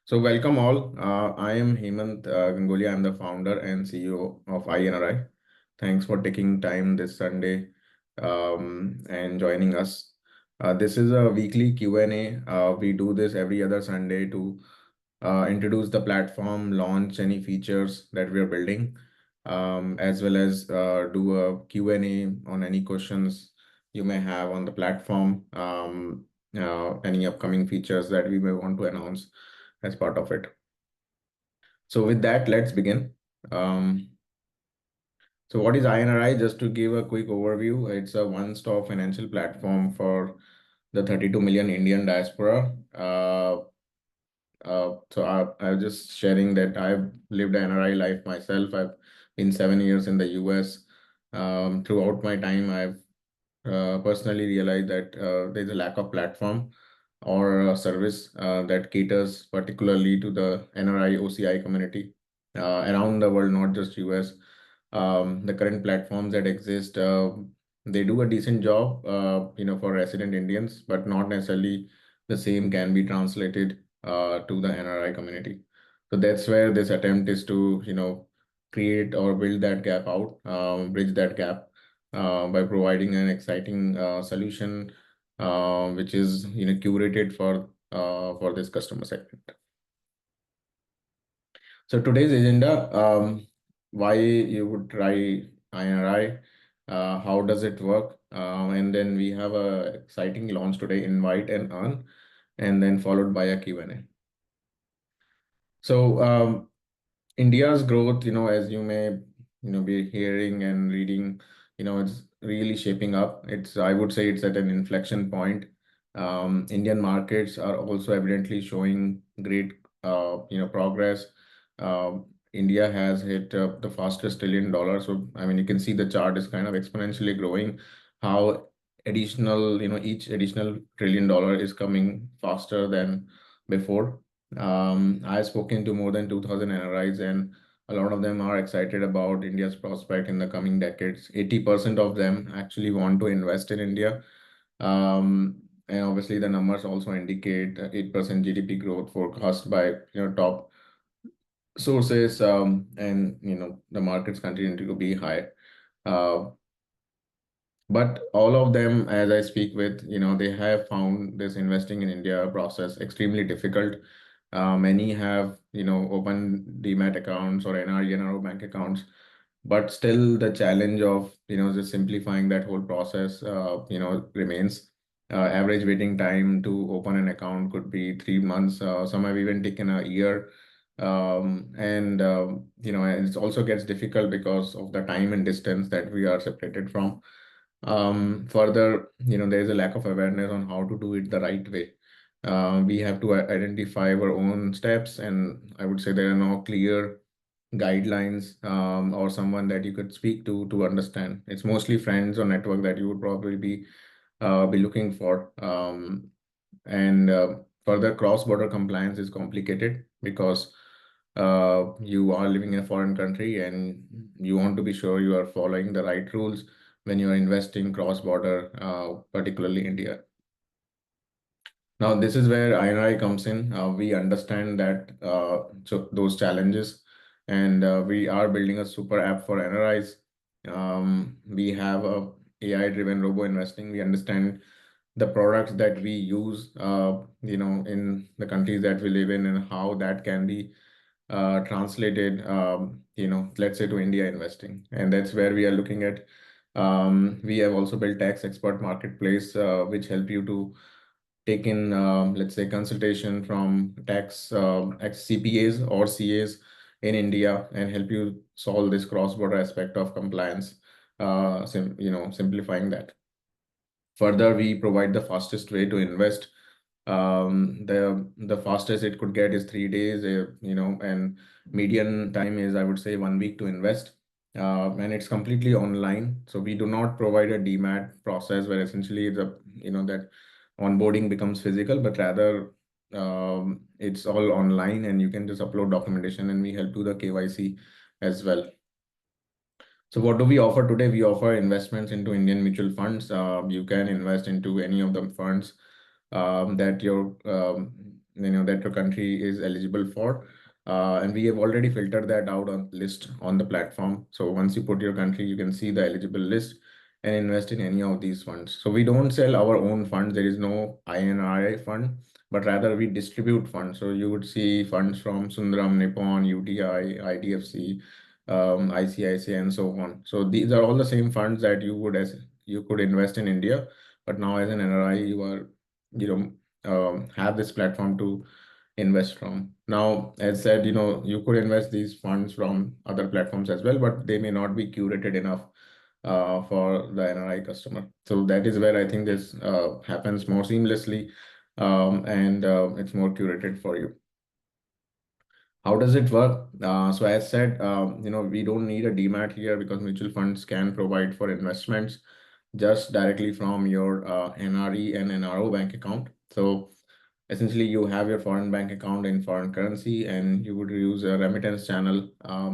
So welcome all. I am Hemant Gangulia. I'm the founder and CEO of iNRI. Thanks for taking time this Sunday and joining us. This is a weekly Q&A. We do this every other Sunday to introduce the platform, launch any features that we are building, as well as do a Q&A on any questions you may have on the platform, any upcoming features that we may want to announce as part of it. So with that, let's begin. Um, so what is iNRI? Just to give a quick overview, it's a one-stop financial platform for the 32 million Indian diaspora. I was just sharing that I've lived NRI life myself. I've been 7 years in the US. Throughout my time, I've personally realized that there's a lack of platform or a service that caters particularly to the NRI OCI community around the world, not just US. The current platforms that exist, they do a decent job, for resident Indians, but not necessarily the same can be translated to the NRI community. So that's where this attempt is to, create or build that gap out, bridge that gap by providing an exciting solution, which is curated for this customer segment. So today's agenda, why you would try iNRI, how does it work, and then we have a exciting launch today, invite and earn, and then followed by a Q&A. So India's growth, as you may, be hearing and reading, it's really shaping up. I would say it's at an inflection point. Indian markets are also evidently showing great, progress. India has hit the fastest $1 trillion. So, I mean, you can see the chart is kind of exponentially growing. How each additional $1 trillion is coming faster than before. I've spoken to more than 2,000 NRIs, and a lot of them are excited about India's prospect in the coming decades. 80% of them actually want to invest in India. And obviously, the numbers also indicate 8% GDP growth forecast by top sources, and the markets continue to be high. But all of them, as I speak with, they have found this investing in India process extremely difficult. Many have, open demat accounts or NRE, NRO bank accounts, but still the challenge of, just simplifying that whole process, remains. Average waiting time to open an account could be 3 months. Some have even taken a year. And it also gets difficult because of the time and distance that we are separated from. Further, there is a lack of awareness on how to do it the right way. We have to identify our own steps, and I would say there are no clear guidelines or someone that you could speak to understand. It's mostly friends or network that you would probably be looking for. And further, cross-border compliance is complicated because you are living in a foreign country and you want to be sure you are following the right rules when you are investing cross-border, particularly India. Now, this is where iNRI comes in. We understand that those challenges, and we are building a super app for NRIs. We have a AI-driven robo investing. We understand the products that we use, in the countries that we live in, and how that can be translated, let's say to India investing. And that's where we are looking at. We have also built tax expert marketplace, which help you to take in, let's say, consultation from tax CPAs or CAs in India and help you solve this cross-border aspect of compliance, simplifying that. Further, we provide the fastest way to invest. The fastest it could get is 3 days, and median time is, I would say, 1 week to invest. And it's completely online. So we do not provide a demat process where essentially that onboarding becomes physical, but rather it's all online and you can just upload documentation and we help do the KYC as well. So what do we offer today? We offer investments into Indian mutual funds. You can invest into any of the funds that that your country is eligible for. And we have already filtered that out on list on the platform. So once you put your country, you can see the eligible list and invest in any of these funds. So we don't sell our own funds. There is no iNRI fund, but rather we distribute funds. So you would see funds from Sundaram, Nippon, UTI, IDFC, ICICI, and so on. So these are all the same funds that you could invest in India, but now as an NRI, you are you have this platform to invest from. Now, as said, you could invest these funds from other platforms as well, but they may not be curated enough for the NRI customer. So that is where I think this happens more seamlessly, and it's more curated for you. How does it work? So as said, we don't need a demat here because mutual funds can provide for investments just directly from your NRE and NRO bank account. So essentially, you have your foreign bank account in foreign currency, and you would use a remittance channel.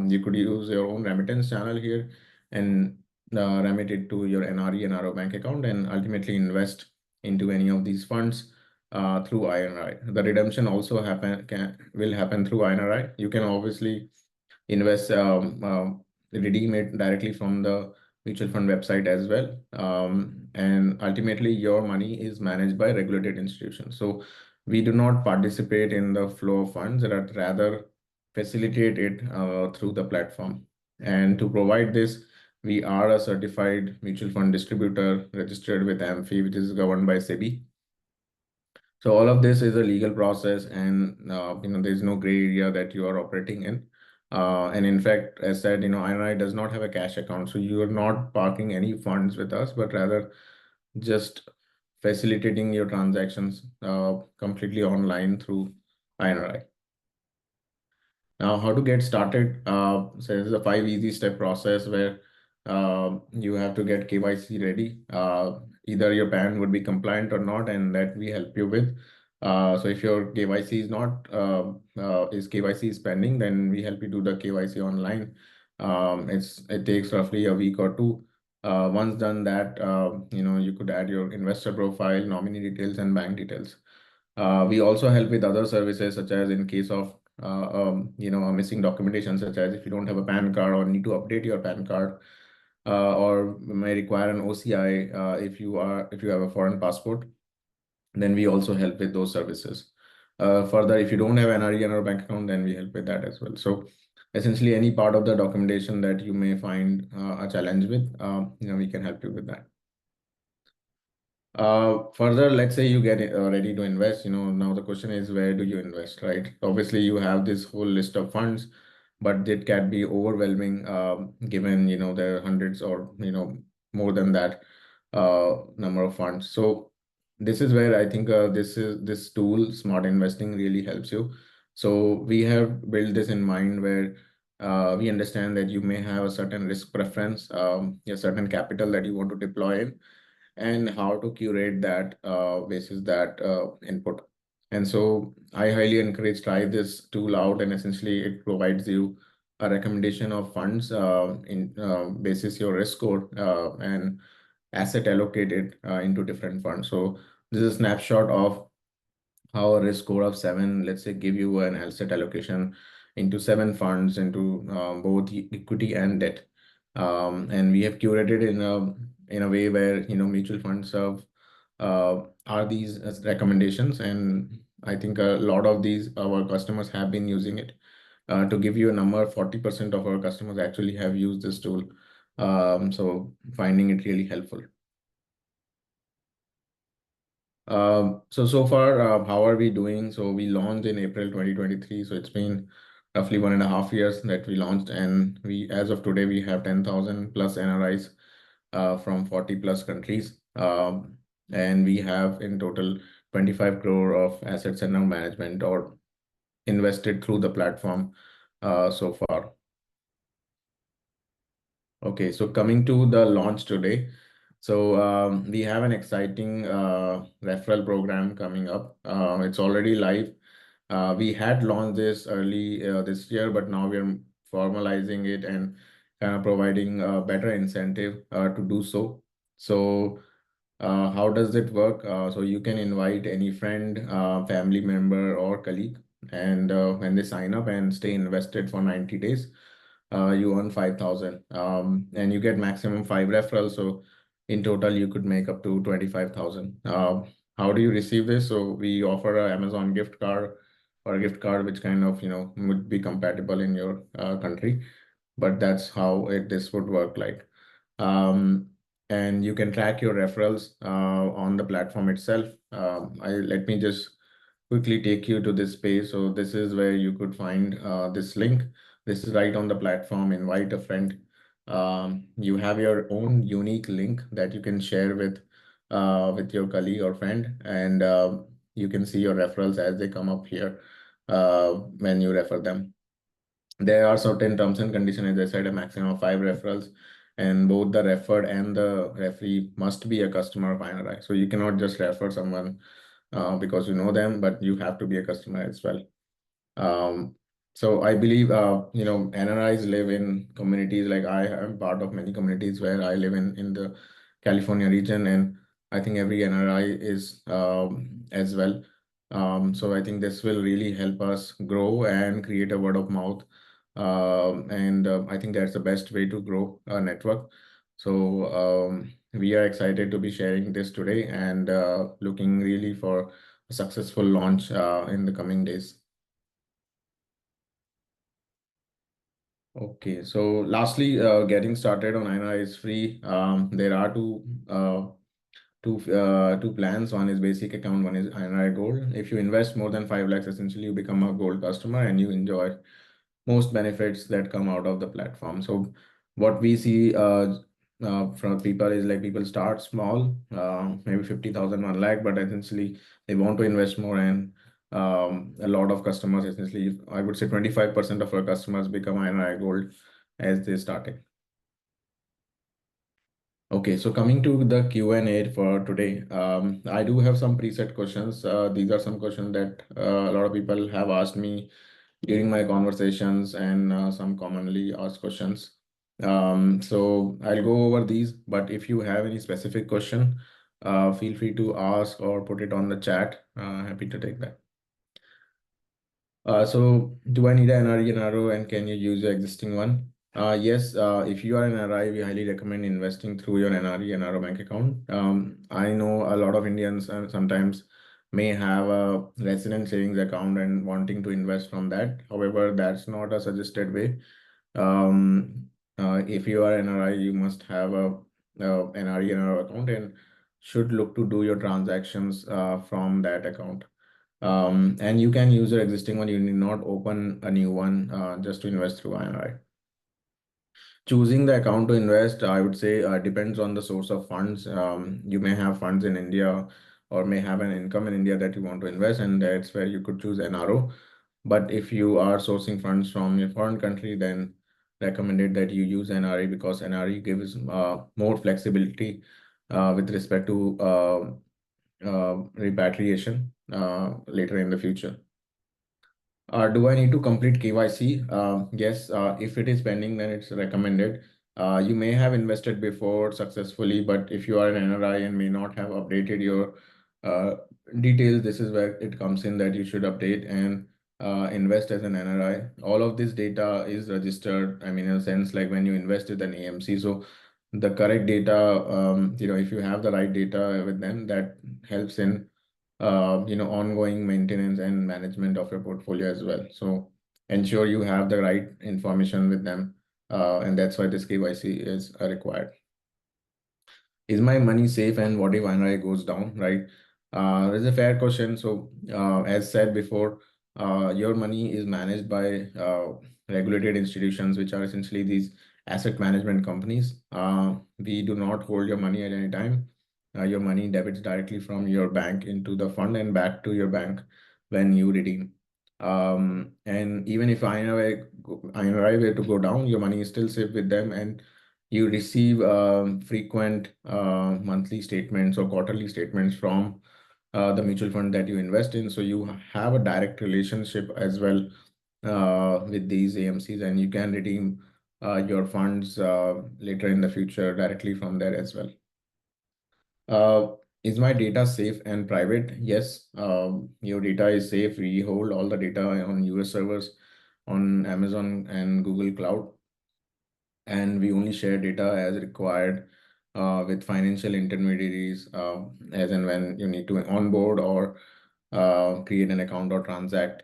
You could use your own remittance channel here and remit it to your NRE and NRO bank account, and ultimately invest into any of these funds through iNRI. The redemption also will happen through iNRI. You can obviously invest, redeem it directly from the mutual fund website as well. And ultimately, your money is managed by regulated institutions. So we do not participate in the flow of funds, but rather facilitate it through the platform. And to provide this, we are a certified mutual fund distributor registered with AMFI, which is governed by SEBI. So all of this is a legal process, and there's no gray area that you are operating in. And in fact, as said, iNRI does not have a cash account, so you are not parking any funds with us, but rather just facilitating your transactions completely online through iNRI. Now, how to get started? So this is a 5 easy step process where you have to get KYC ready. Either your PAN would be compliant or not, and that we help you with. So if your KYC is not KYC is pending, then we help you do the KYC online. It takes roughly a week or two. Once done that, you could add your investor profile, nominee details, and bank details. We also help with other services, such as in case of a missing documentation, such as if you don't have a PAN card or need to update your PAN card, or may require an OCI if you have a foreign passport, then we also help with those services. Further, if you don't have an NRE or bank account, then we help with that as well. So essentially, any part of the documentation that you may find a challenge with, we can help you with that. Further, let's say you get ready to invest, now the question is, where do you invest, right? Obviously, you have this whole list of funds, but it can be overwhelming, given, there are hundreds or, more than that number of funds. So this is where I think this tool, Smart Investing, really helps you. So we have built this in mind where we understand that you may have a certain risk preference, a certain capital that you want to deploy in, and how to curate that basis that input. And so I highly encourage try this tool out, and essentially it provides you a recommendation of funds in basis your risk score and asset allocated into different funds. So this is a snapshot of how a risk score of 7, let's say, give you an asset allocation into 7 funds into both equity and debt. And we have curated in a way where mutual funds are these as recommendations, and I think a lot of these our customers have been using it. To give you a number, 40% of our customers actually have used this tool. So finding it really helpful. So far, how are we doing? So we launched in April 2023. So it's been roughly 1.5 years that we launched, and as of today, we have 10,000 plus NRIs from 40 plus countries. And we have in total 25 crore of assets under management or invested through the platform so far. Okay, so coming to the launch today. So we have an exciting referral program coming up. It's already live. We had launched this early this year, but now we're formalizing it and providing a better incentive to do so. So How does it work? So you can invite any friend, family member, or colleague, and when they sign up and stay invested for 90 days, you earn 5,000, and you get maximum five referrals. So in total, you could make up to 25,000. How do you receive this? So we offer a Amazon gift card or a gift card which kind of would be compatible in your country, but that's how this would work like. Um, and you can track your referrals on the platform itself. Let me just quickly take you to this page. So this is where you could find this link. This is right on the platform. Invite a friend. You have your own unique link that you can share with your colleague or friend, and you can see your referrals as they come up here when you refer them. There are certain terms and conditions, as I said, a maximum of five referrals, and both the referred and the referee must be a customer of iNRI. So you cannot just refer someone because you know them, but you have to be a customer as well. Um, so I believe, NRIs live in communities. Like I am part of many communities where I live in the California region, and I think every NRI is as well. So I think this will really help us grow and create a word of mouth. And I think that's the best way to grow a network. So we are excited to be sharing this today and looking really for a successful launch in the coming days. Okay, so lastly, getting started on iNRI is free. There are two plans. One is basic account, one is iNRI Gold. If you invest more than 5 lakhs, essentially you become a gold customer and you enjoy most benefits that come out of the platform. So what we see from people is like people start small, maybe 50,000, 1 lakh, but essentially they want to invest more, and a lot of customers, essentially, I would say 25% of our customers become INR Gold as they started. Okay, so coming to the Q&A for today, I do have some preset questions. These are some questions that a lot of people have asked me during my conversations, and some commonly asked questions. So I'll go over these, but if you have any specific question, feel free to ask or put it on the chat. Happy to take that. So do I need an NRE NRO, and can you use your existing one? Yes, if you are an NRI, we highly recommend investing through your NRE NRO bank account. I know a lot of Indians sometimes may have a resident savings account and wanting to invest from that. However, that's not a suggested way. If you are NRI, you must have a NRE NRO account and should look to do your transactions from that account. And you can use your existing one. You need not open a new one just to invest through iNRI. Choosing the account to invest, I would say, depends on the source of funds. You may have funds in India or may have an income in India that you want to invest, and that's where you could choose NRO. But if you are sourcing funds from your foreign country, then recommended that you use NRE, because NRE gives more flexibility with respect to repatriation later in the future. Do I need to complete KYC? Yes, if it is pending, then it's recommended. You may have invested before successfully, but if you are an NRI and may not have updated your uh, details, this is where it comes in that you should update and invest as an NRI. All of this data is registered, I mean, in a sense, like when you invest with an AMC. So the correct data, if you have the right data with them, that helps in ongoing maintenance and management of your portfolio as well. So ensure you have the right information with them. And that's why this KYC is required. Is my money safe, and what if INRI goes down, right? It's a fair question. So as said before, your money is managed by regulated institutions, which are essentially these asset management companies. We do not hold your money at any time. Your money debits directly from your bank into the fund and back to your bank when you redeem. And even if INRI were to go down, your money is still safe with them, and you receive frequent monthly statements or quarterly statements from the mutual fund that you invest in. So you have a direct relationship as well with these AMCs, and you can redeem your funds later in the future directly from there as well. Is my data safe and private? Yes, your data is safe. We hold all the data on US servers, on Amazon and Google Cloud, and we only share data as required with financial intermediaries, as and when you need to onboard or create an account or transact.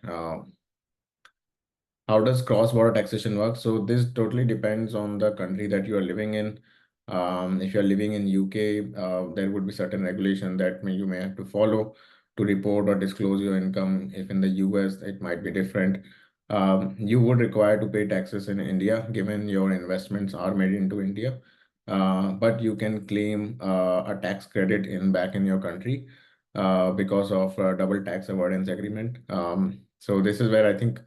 How does cross-border taxation work? So this totally depends on the country that you are living in. If you're living in UK, there would be certain regulation that you may have to follow to report or disclose your income. If in the US, it might be different. You would require to pay taxes in India, given your investments are made into India. But you can claim a tax credit in back in your country because of double tax avoidance agreement. So this is where I think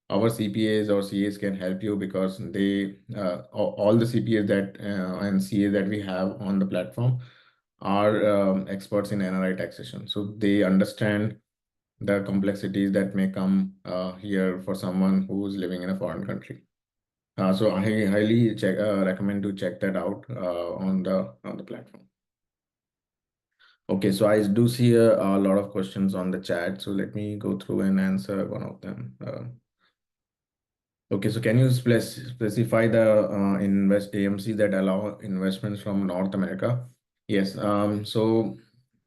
our CPAs or CAs can help you, because they all the CPAs that and CAs that we have on the platform are experts in NRI taxation. So they understand the complexities that may come here for someone who's living in a foreign country. So I highly recommend to check that out on the platform. Okay, so I do see a lot of questions on the chat. So let me go through and answer one of them. Okay, so can you specify the invest AMC that allow investments from North America? Yes, so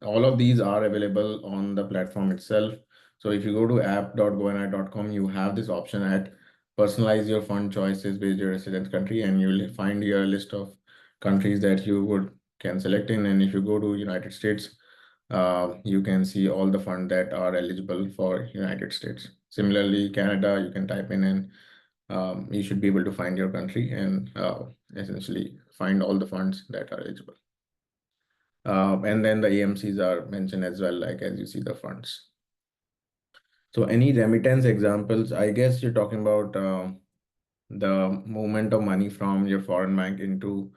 all of these are available on the platform itself. So if you go to app.goanI.com, you have this option at personalize your fund choices based your residence country, and you will find your list of countries that you would can select in. And if you go to United States, you can see all the funds that are eligible for United States. Similarly, Canada, you can type in, and you should be able to find your country and essentially find all the funds that are eligible. And then the AMCs are mentioned as well, like as you see the funds. So any remittance examples, I guess you're talking about the movement of money from your foreign bank into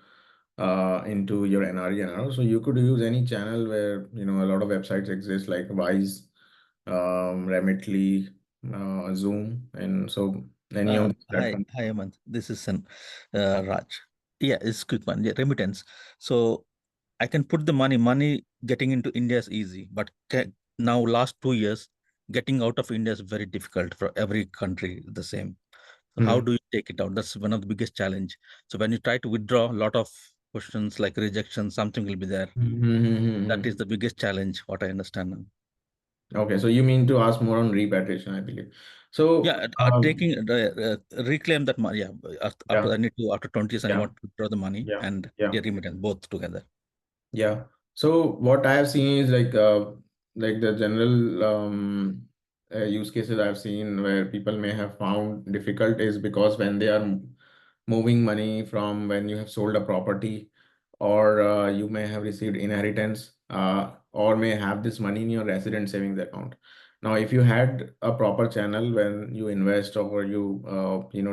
your NRE and RO. So you could use any channel where a lot of websites exist, like Wise, Remitly, Zoom, and so any of these Hi, platforms. hi, Amant. This is Raj. Yeah, it's quick one. Yeah, remittance. So I can put the money getting into India is easy, but now last 2 years, getting out of India is very difficult for every country the same. So how Hmm. do you take it out? That's one of the biggest challenge. So when you try to withdraw, a lot of questions like rejection, something will be there. That is Mm-hmm. the biggest challenge, what I understand now. Okay, so you mean to ask more on repatriation, I believe. So, Yeah, taking reclaim that money. Yeah, after yeah, I need to after 20 years I yeah, want to withdraw the money yeah, and yeah. yeah, remittance both together. Yeah. So what I have seen is like the general use cases I've seen where people may have found difficult is because when they are moving money from when you have sold a property, or you may have received inheritance, or may have this money in your resident savings account. Now, if you had a proper channel when you invest, or you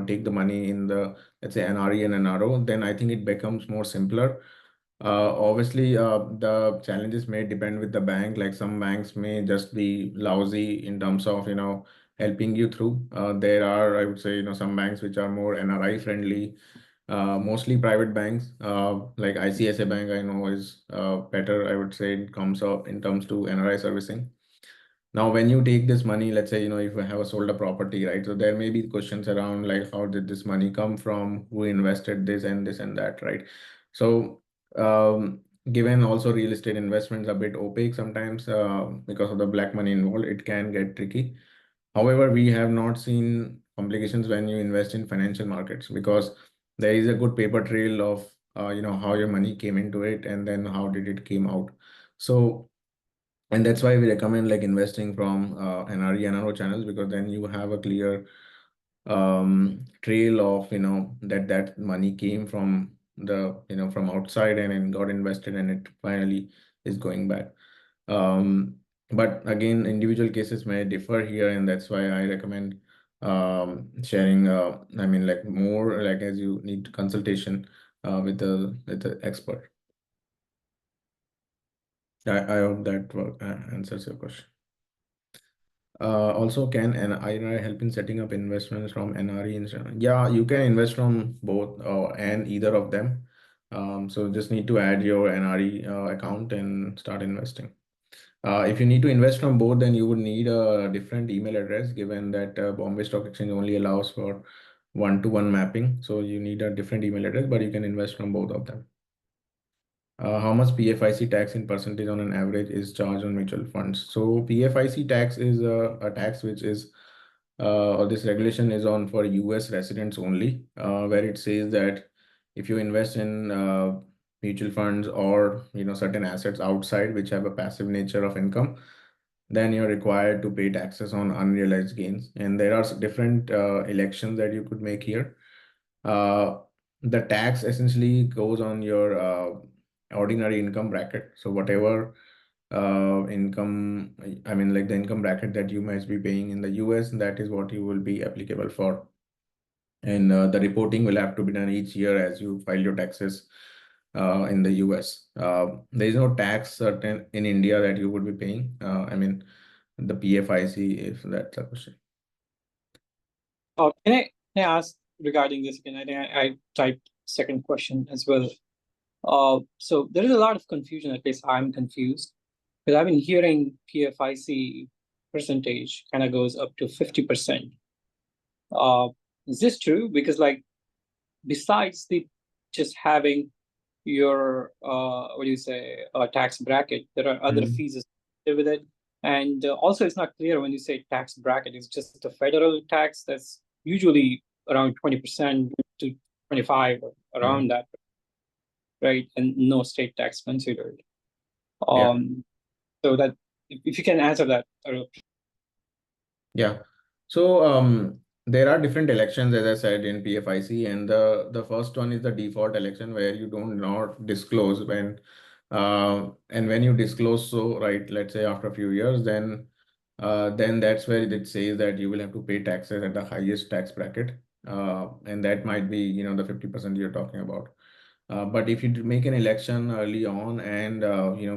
take the money in the, let's say, NRE and NRO, then I think it becomes more simpler. Obviously, the challenges may depend with the bank. Like some banks may just be lousy in terms of, helping you through. There are, I would say, some banks which are more NRI friendly, mostly private banks, like ICICI Bank, I know is better, I would say, it comes up in terms to NRI servicing. Now, when you take this money, let's say, if you have a sold a property, right? So there may be questions around like, how did this money come from? Who invested this and that, right? So, given also real estate investments a bit opaque sometimes because of the black money involved, it can get tricky. However, we have not seen complications when you invest in financial markets, because there is a good paper trail of, how your money came into it and then how did it came out. So, and that's why we recommend like investing from NRE and NRO channels, because then you have a clear trail of that money came from from outside and it got invested and it finally is going back. um, but again, individual cases may differ here, and that's why I recommend sharing I mean, like more like as you need consultation with the expert. I hope that answers your question. Also, can an iNRI help in setting up investments from NRE instead? Yeah, you can invest from both and either of them. So just need to add your NRE account and start investing. If you need to invest from both, then you would need a different email address, given that Bombay Stock Exchange only allows for one-to-one mapping. So you need a different email address, but you can invest from both of them. How much PFIC tax in percentage on an average is charged on mutual funds? So PFIC tax is a tax which is, or this regulation is on for US residents only, where it says that if you invest in mutual funds or certain assets outside which have a passive nature of income, then you're required to pay taxes on unrealized gains. And there are different elections that you could make here. Uh, the tax essentially goes on your ordinary income bracket. So whatever income, I mean, like the income bracket that you might be paying in the US, that is what you will be applicable for. And the reporting will have to be done each year as you file your taxes in the US. There is no tax certain in India that you would be paying. I mean, the PFIC, if that's a question. Can I ask regarding this again? I think I typed second question as well. So there is a lot of confusion, at least I'm confused, because I've been hearing PFIC percentage kind of goes up to 50%. Is this true? Because like, besides the just having your what do you say, tax bracket, there are other fees associated with it. And also it's not clear when you say tax bracket, it's just a federal tax that's usually around 20% to 25 or around that, right? And no state tax considered. Yeah. So that if you can answer that. Yeah. So there are different elections, as I said, in PFIC, and the first one is the default election where you don't not disclose when and when you disclose, so right, let's say after a few years, then that's where it says that you will have to pay taxes at the highest tax bracket. And that might be, the 50% you're talking about. But if you make an election early on and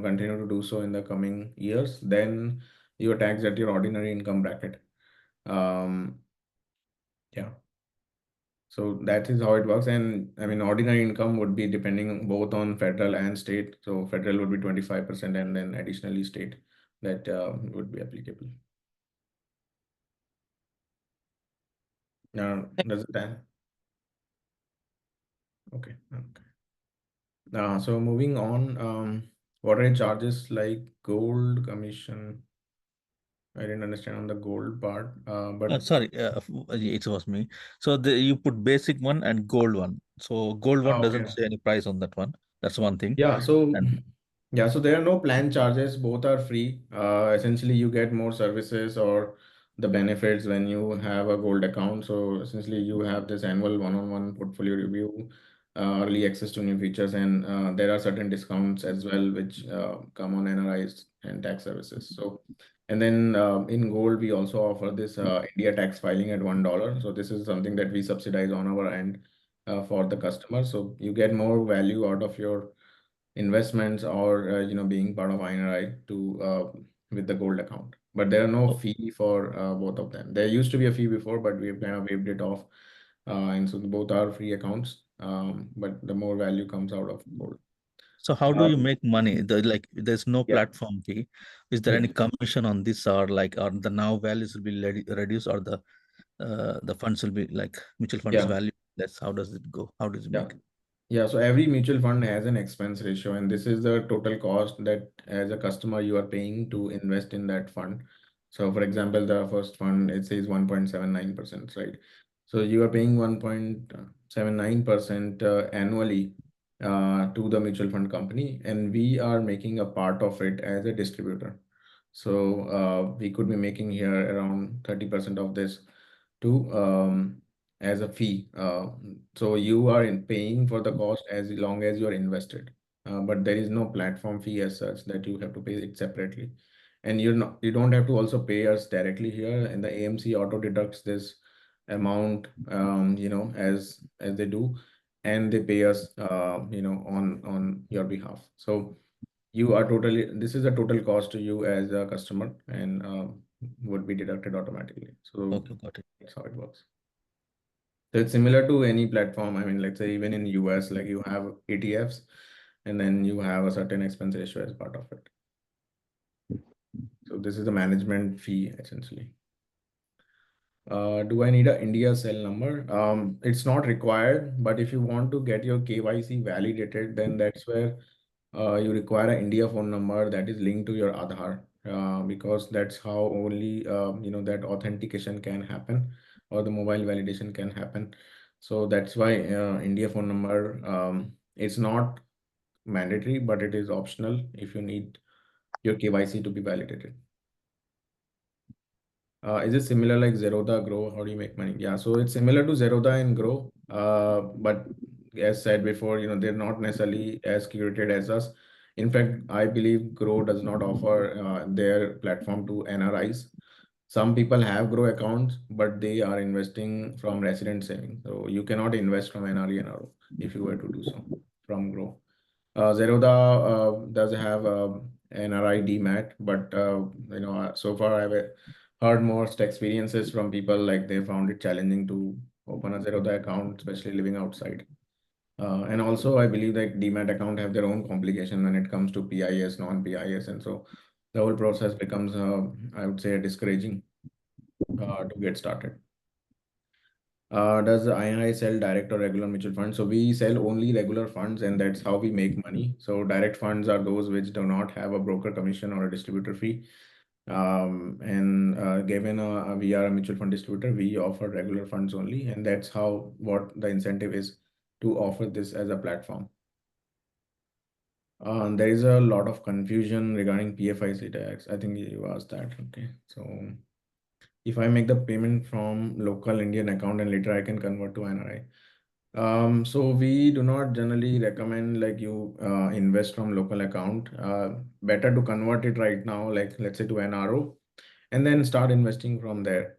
continue to do so in the coming years, then you're taxed at your ordinary income bracket. Yeah. So that is how it works. And I mean, ordinary income would be depending both on federal and state. So federal would be 25% and then additionally state that would be applicable. Does it end? Okay. So moving on, what are the charges like gold commission? I didn't understand on the gold part, but Sorry, it was me. So you put basic one and gold one. So gold one okay. doesn't say any price on that one. That's one thing. Yeah, so And yeah, so there are no plan charges, both are free. Essentially, you get more services or the benefits when you have a gold account. So essentially, you have this annual one-on-one portfolio review, early access to new features, and there are certain discounts as well, which come on NRIs and tax services. So, and then in gold, we also offer this India tax filing at $1. So this is something that we subsidize on our end for the customer. So you get more value out of your investments or being part of iNRI to with the gold account. But there are no fee for both of them. There used to be a fee before, but we've kind of waived it off. And so both are free accounts, but the more value comes out of gold. so how do you Um, make money? Like there's no yeah, platform fee. Is there yeah, any commission on this, or like, or the now values will be reduced, or the funds will be like mutual funds yeah, value less? How does it go? How does it yeah. make? Yeah, so every mutual fund has an expense ratio, and this is the total cost that as a customer you are paying to invest in that fund. So, for example, the first fund, it says 1.79%, right? So you are paying 1.79% annually to the mutual fund company, and we are making a part of it as a distributor. So we could be making here around 30% of this to as a fee. So you are paying for the cost as long as you are invested. But there is no platform fee as such that you have to pay it separately. And you don't have to also pay us directly here. And the AMC auto deducts this amount, as they do, and they pay us, on your behalf. So this is a total cost to you as a customer and would be deducted automatically. So Okay, got it. that's how it works. So it's similar to any platform. I mean, let's say even in US, like you have ETFs, and then you have a certain expense ratio as part of it. So this is the management fee essentially. Do I need a India cell number? It's not required, but if you want to get your KYC validated, then that's where you require an India phone number that is linked to your Aadhaar, because that's how only that authentication can happen, or the mobile validation can happen. So that's why India phone number, it's not mandatory, but it is optional if you need your KYC to be validated. Is it similar like Zerodha Grow? How do you make money? Yeah, so it's similar to Zerodha and Grow, but as said before, they're not necessarily as curated as us. In fact, I believe Grow does not offer their platform to NRIs. Some people have Grow accounts, but they are investing from resident savings. So you cannot invest from NRE NRO if you were to do so from Grow. Zerodha does have NRI DMAT, but so far I've heard most experiences from people like they found it challenging to open a Zerodha account, especially living outside. And also, I believe that DMAT account have their own complication when it comes to PIS, non-PIS, and so the whole process becomes, I would say, discouraging to get started. Does the iNRI sell direct or regular mutual funds? So we sell only regular funds, and that's how we make money. So direct funds are those which do not have a broker commission or a distributor fee. And given we are a mutual fund distributor, we offer regular funds only, and that's how what the incentive is to offer this as a platform. There is a lot of confusion regarding PFIC tax. I think you asked that. Okay, so if I make the payment from local Indian account and later I can convert to NRI. So we do not generally recommend like you invest from local account. Better to convert it right now, like let's say to NRO, and then start investing from there.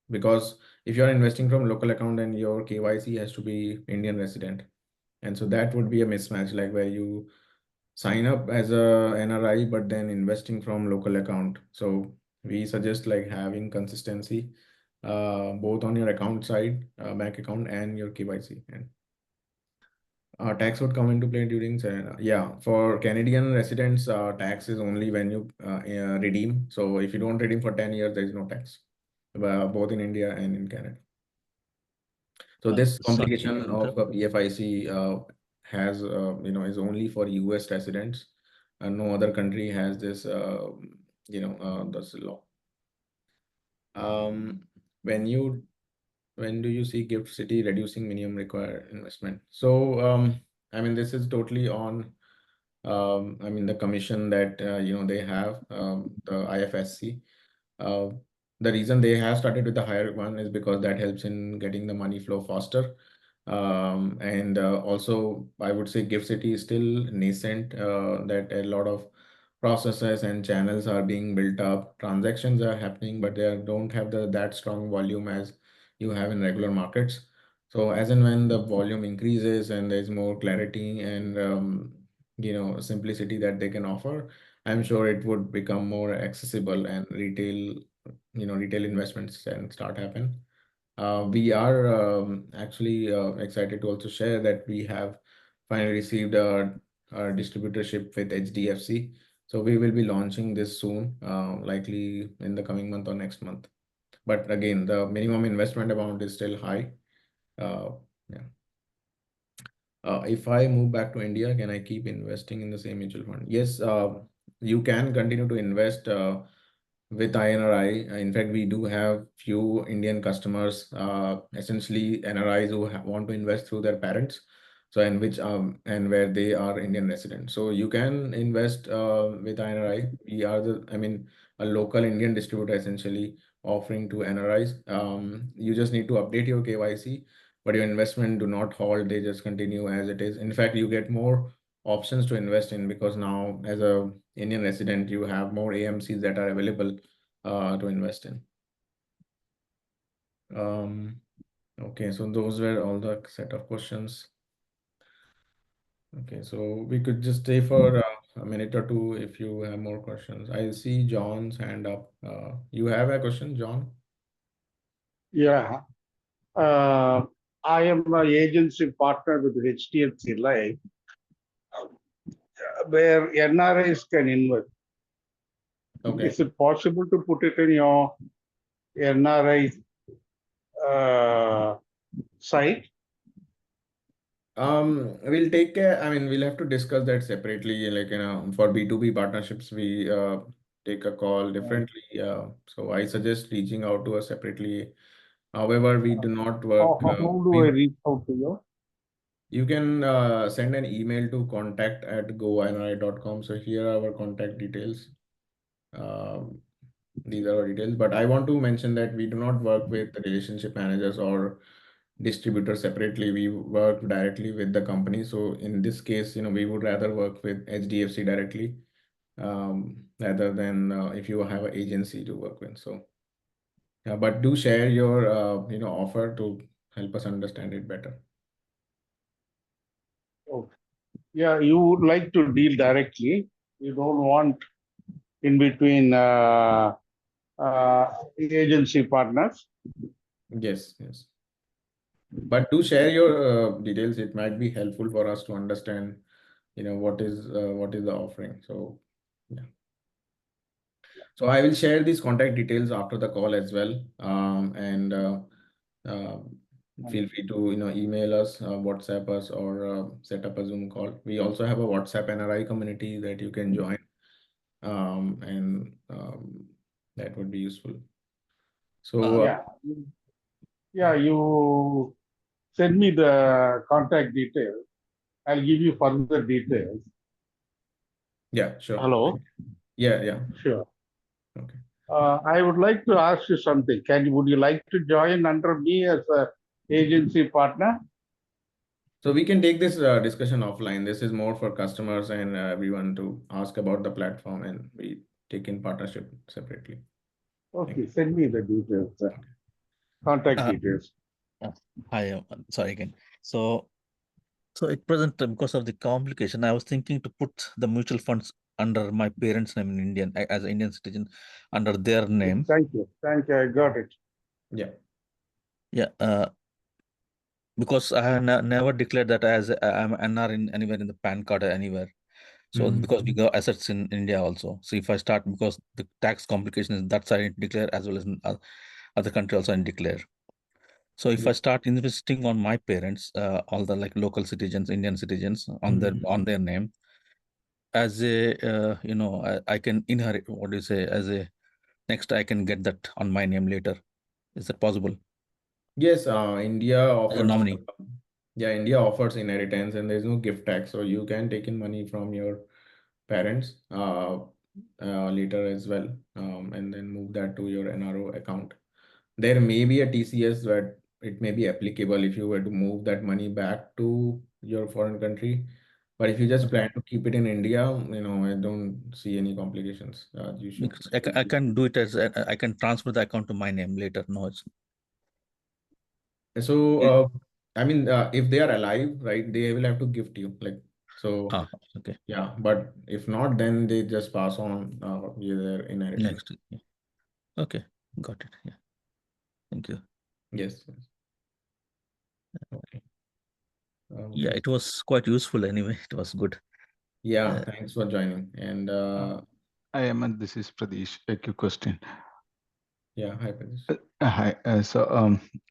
Because if you are investing from local account, then your KYC has to be Indian resident, and so that would be a mismatch, like where you sign up as a NRI but then investing from local account. So we suggest like having consistency both on your account side, bank account, and your KYC. And tax would come into play during yeah, for Canadian residents, tax is only when you redeem. So if you don't redeem for 10 years, there is no tax, both in India and in Canada. So this complication of PFIC has is only for US residents, and no other country has this this law. When do you see Gift City reducing minimum required investment? So I mean, this is totally on I mean the commission that they have, the IFSC. Uh, the reason they have started with the higher one is because that helps in getting the money flow faster. And also, I would say Gift City is still nascent, that a lot of processes and channels are being built up. Transactions are happening, but they don't have that strong volume as you have in regular markets. So as and when the volume increases and there's more clarity and simplicity that they can offer, I'm sure it would become more accessible and retail investments can start happen. We are actually excited to also share that we have finally received our distributorship with HDFC. So we will be launching this soon, likely in the coming month or next month. But again, the minimum investment amount is still high. Yeah. If I move back to India, can I keep investing in the same mutual fund? Yes, you can continue to invest with iNRI. In fact, we do have few Indian customers, essentially NRIs who want to invest through their parents. So, and which and where they are Indian residents. So you can invest with iNRI. We are a local Indian distributor essentially offering to NRIs. You just need to update your KYC, but your investment do not halt. They just continue as it is. In fact, you get more options to invest in because now as a Indian resident, you have more AMCs that are available to invest in. Okay, so those were all the set of questions. Okay, so we could just stay for a minute or two if you have more questions. I see John's hand up. You have a question, John? Yeah. I am an agency partner with HDFC Life, where NRIs can invest. Okay. Is it possible to put it in your NRI site? We'll take care. I mean, we'll have to discuss that separately. Like, for B2B partnerships, we take a call differently. So I suggest reaching out to us separately. However, we do not work. How do I reach out to you? You can send an email to contact@goinri.com. So here are our contact details. These are our details. But I want to mention that we do not work with relationship managers or distributors separately. We work directly with the company. So in this case, we would rather work with HDFC directly, rather than if you have an agency to work with. So yeah, but do share your offer to help us understand it better. Okay. Yeah, you would like to deal directly. You don't want in between agency partners. Yes, yes. But do share your details. It might be helpful for us to understand, what is the offering. So yeah. So I will share these contact details after the call as well. And uh, feel free to email us, WhatsApp us, or set up a Zoom call. We also have a WhatsApp NRI community that you can join, and that would be useful. So Yeah, you send me the contact details. I'll give you further details. yeah, sure. Hello? Yeah. Sure. Okay. I would like to ask you something. Would you like to join under me as a agency partner? So we can take this discussion offline. This is more for customers and everyone to ask about the platform, and we take in partnership separately. Okay, send me the details, contact details. Hi, sorry again. So at present, because of the complication, I was thinking to put the mutual funds under my parents' name in Indian, as an Indian citizen, under their name. Thank you. I got it. Yeah. Because I have never declared that as I'm NR in anywhere in the PAN card or anywhere. So because we got assets in India also. So if I start, because the tax complication is that side I declare, as well as in other country also I declare. So if I start investing on my parents, all the like local citizens, Indian citizens on their name, as a I can inherit, what do you say, as a next I can get that on my name later. Is that possible? Yes, India As a offers. nominee. Yeah, India offers inheritance, and there's no gift tax, so you can take in money from your parents later as well, and then move that to your NRO account. There may be a TCS that it may be applicable if you were to move that money back to your foreign country. But if you just plan to keep it in India, I don't see any complications. You should. Because I can do it as I can transfer the account to my name later. No, it's So, I mean, if they are alive, right, they will have to gift you, like, so. okay. Yeah, but if not, then they just pass on their inheritance. Next. Yeah. Okay, got it. Yeah, thank you. Yes. Okay. Yeah, it was quite useful anyway. It was good. Yeah, thanks for joining. And Hi, Aman. This is Pradesh. A quick question. yeah, hi, Pradesh. Hi.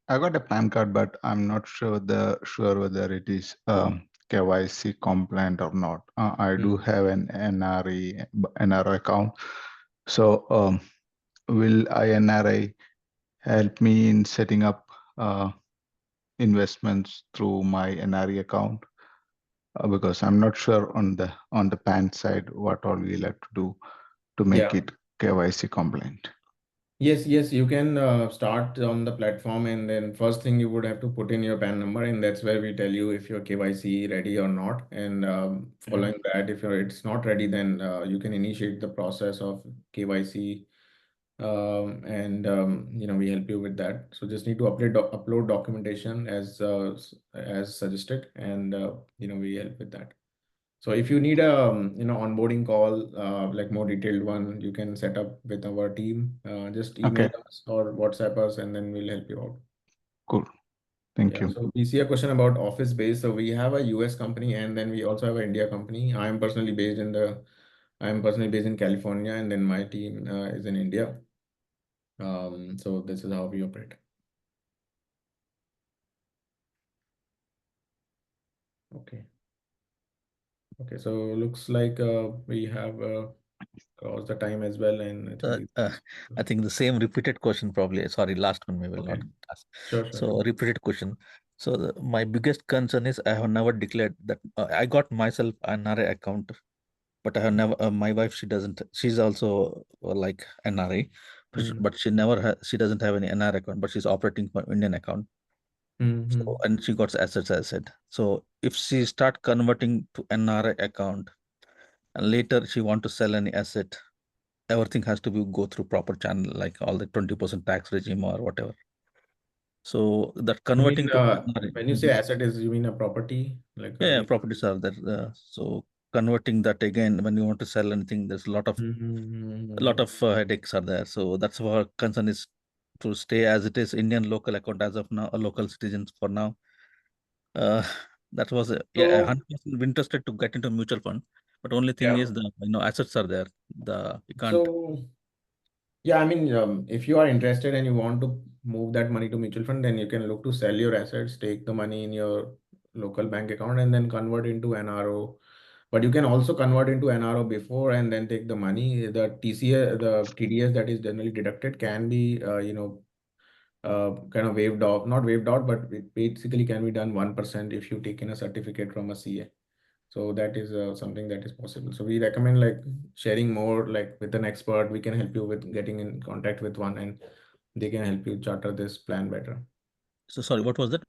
I got a PAN card, but I'm not sure whether it is KYC compliant or not. I do have an NRO account. So will iNRI help me in setting up investments through my NRE account? Because I'm not sure on the PAN side what all we'll have to do to make it KYC compliant. Yes, you can start on the platform, and then first thing you would have to put in your PAN number, and that's where we tell you if your KYC ready or not. And following that, if it's not ready, then you can initiate the process of KYC, and we help you with that. So just need to upload documentation as suggested, and we help with that. So if you need a onboarding call, like more detailed one, you can set up with our team. Just email us or WhatsApp us, and then we'll help you out. Cool. Thank Yeah, you. so we see a question about office base. So we have a US company and then we also have an India company. I am personally based in California, and then my team is in India. So this is how we operate. Okay. Okay, so looks like we have crossed the time as well, and I think the same repeated question probably. Sorry, last one maybe Okay. not ask. Sure. So repeated question. So my biggest concern is I have never declared that I got myself an NRI account, but I have never. My wife, she doesn't. She's also like NRI, but she never. She doesn't have any NRI account, but she's operating for Indian account. So, and she got assets, as I said. So if she start converting to NRI account, and later she want to sell any asset, everything has to be go through proper channel, like all the 20% tax regime or whatever. So that converting to NRI, when you say asset, is you mean a property? Like yeah, properties are there. So converting that again, when you want to sell anything, there's a lot of headaches are there. So that's our concern is to stay as it is Indian local account as of now, a local citizens for now. That was 100% interested to get into mutual fund, but only thing is the assets are there. You can't. So yeah, I mean, if you are interested and you want to move that money to mutual fund, then you can look to sell your assets, take the money in your local bank account, and then convert into NRO. But you can also convert into NRO before and then take the money. The TDS that is generally deducted can be, kind of waived off, not waived out, but it basically can be done 1% if you take in a certificate from a CA. So that is something that is possible. So we recommend like sharing more like with an expert. We can help you with getting in contact with one, and they can help you charter this plan better. So sorry, what was that?